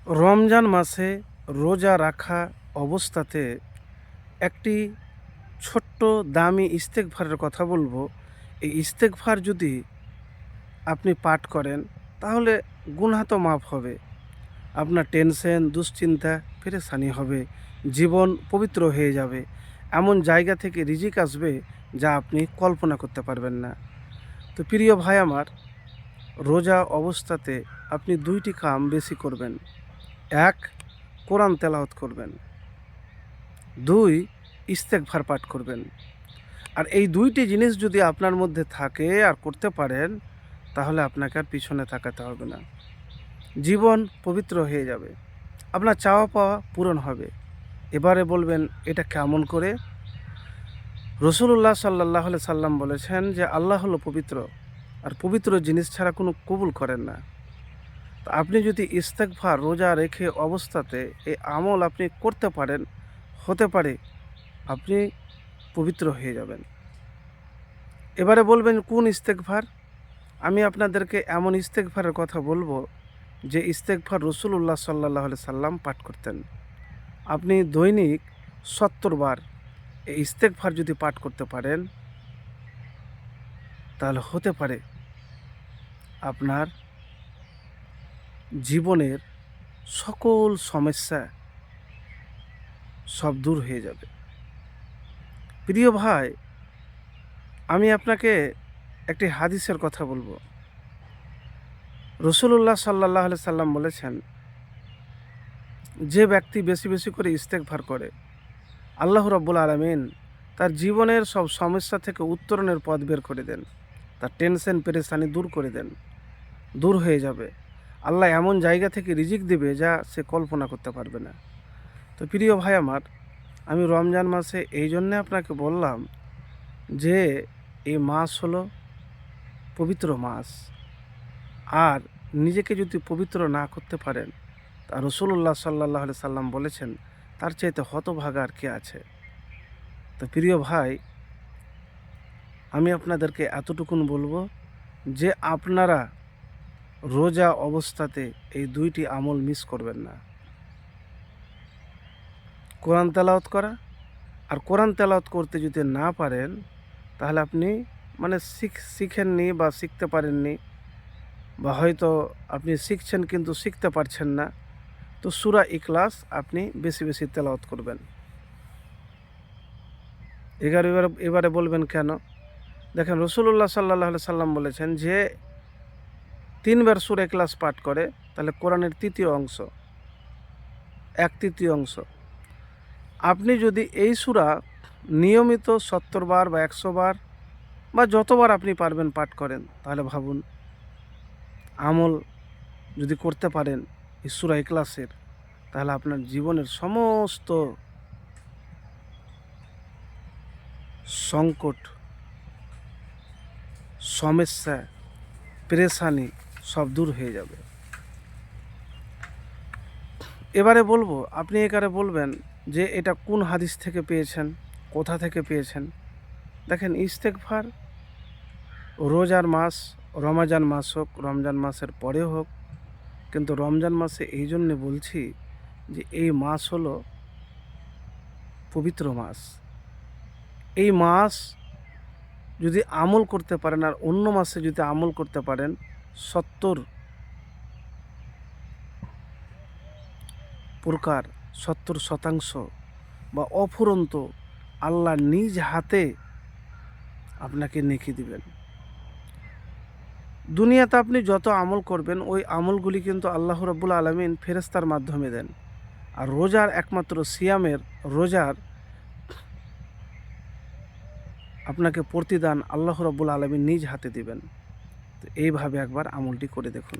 রমজান মাসে রোজা রাখা অবস্থাতে একটি ছোট্ট দামি ইস্তেগফারের কথা বলবো। এই ইস্তেগফার যদি আপনি পাঠ করেন তাহলে গুনাহ তো মাফ হবে, আপনার টেনশন দুশ্চিন্তা পেরেশানি হবে, জীবন পবিত্র হয়ে যাবে, এমন জায়গা থেকে রিজিক আসবে যা আপনি কল্পনা করতে পারবেন না। তো প্রিয় ভাই আমার, রোজা অবস্থাতে আপনি দুইটি কাম বেশি করবেন। এক, কোরআন তেলাওয়াত করবেন। দুই, ইস্তেগফার পাঠ করবেন। আর এই দুইটি জিনিস যদি আপনার মধ্যে থাকে আর করতে পারেন, তাহলে আপনাকে আর পিছনে তাকাতে হবে না, জীবন পবিত্র হয়ে যাবে, আপনার চাওয়া পাওয়া পূরণ হবে। এবারে বলবেন এটা কেমন করে? রসুল্লাহ সাল্লাহ সাল্লাম বলেছেন যে আল্লাহ হলো পবিত্র, আর পবিত্র জিনিস ছাড়া কোনো কবুল করেন না। তো আপনি যদি ইস্তেগফার রোজা রেখে অবস্থাতে এই আমল আপনি করতে পারেন, হতে পারে আপনি পবিত্র হয়ে যাবেন। এবারে বলবেন কোন ইস্তেগফার? আমি আপনাদেরকে এমন ইস্তেগফারের কথা বলবো যে ইস্তেগফার রসুল্লাহ সাল্লাহ সাল্লাম পাঠ করতেন। আপনি দৈনিক ৭০ বার এই ইস্তেগফার যদি পাঠ করতে পারেন, তাহলে হতে পারে আপনার জীবনের সকল সমস্যা সব দূর হয়ে যাবে। প্রিয় ভাই, আমি আপনাকে একটি হাদিসের কথা বলবো। রসুল্লাহ সাল্লাহ সাল্লাম বলেছেন, যে ব্যক্তি বেশি বেশি করে ইস্তেগফার করে, আল্লাহ রাব্বুল আলামিন তার জীবনের সব সমস্যা থেকে উত্তরণের পথ বের করে দেন, তার টেনশন পেরেশানি দূর করে দেন, দূর হয়ে যাবে। আল্লাহ এমন জায়গা থেকে রিজিক দিবে যা সে কল্পনা করতে পারবে না। তো প্রিয় ভাই আমার, আমি রমজান মাসে এই জন্যে আপনাকে বললাম যে এই মাস হলো পবিত্র মাস, আর নিজেকে যদি পবিত্র না করতে পারেন, তা রসুল্লাহ সাল্লাহ সাল্লাম বলেছেন তার চাইতে হতভাগা আর কে আছে। তো প্রিয় ভাই, আমি আপনাদেরকে এতটুকুন বলবো যে আপনারা রোজা অবস্থাতে এই দুইটি আমল মিস করবেন না, কোরআন তেলাওয়াত করা। আর কোরআন তেলাওয়াত করতে যদি না পারেন, তাহলে আপনি মানে শিখেননি বা শিখতে পারেননি, বা হয়তো আপনি শিখছেন কিন্তু শিখতে পারছেন না। তো সূরা ইখলাস আপনি বেশি বেশি তেলাওয়াত করবেন। এবারে বলবেন কেন? দেখেন, রসুল্লাহ সাল্লাহ সাল্লাম বলেছেন যে 3 বার সূরা ইখলাস পাঠ করে তাহলে কোরআনের 1/3 অংশ, 1/3 অংশ। আপনি যদি এই সূরা নিয়মিত 70 বার বা 100 বার বা যতবার আপনি পারবেন পাঠ করেন, তাহলে ভাবুন, আমল যদি করতে পারেন এই সূরা ইখলাসের, তাহলে আপনার জীবনের সমস্ত সংকট, সমস্যা, পেরেশানি সব দূর হয়ে যাবে। এবারে বলবো, আপনি এবারে বলবেন যে এটা কোন হাদিস থেকে পেয়েছেন, কোথা থেকে পেয়েছেন? দেখেন, ইস্তেগফার রোজার মাস, রমজান মাস হোক, রমজান মাসের পরে হোক, কিন্তু রমজান মাসে এই জন্যে বলছি যে এই মাস হলো পবিত্র মাস। এই মাস যদি আমল করতে পারেন আর অন্য মাসে যদি আমল করতে পারেন, 70% বা অফুরন্ত আল্লাহ নিজ হাতে আপনাকে নেকি দিবেন। দুনিয়াতে আপনি যত আমল করবেন, ওই আমলগুলি কিন্তু আল্লাহ রাব্বুল আলামিন ফেরেশতার মাধ্যমে দেন। আর রোজার একমাত্র সিয়ামের রোজার আপনাকে প্রতিদান আল্লাহ রাব্বুল আলামিন নিজ হাতে দিবেন। তো এইভাবে একবার আমলটি করে দেখুন।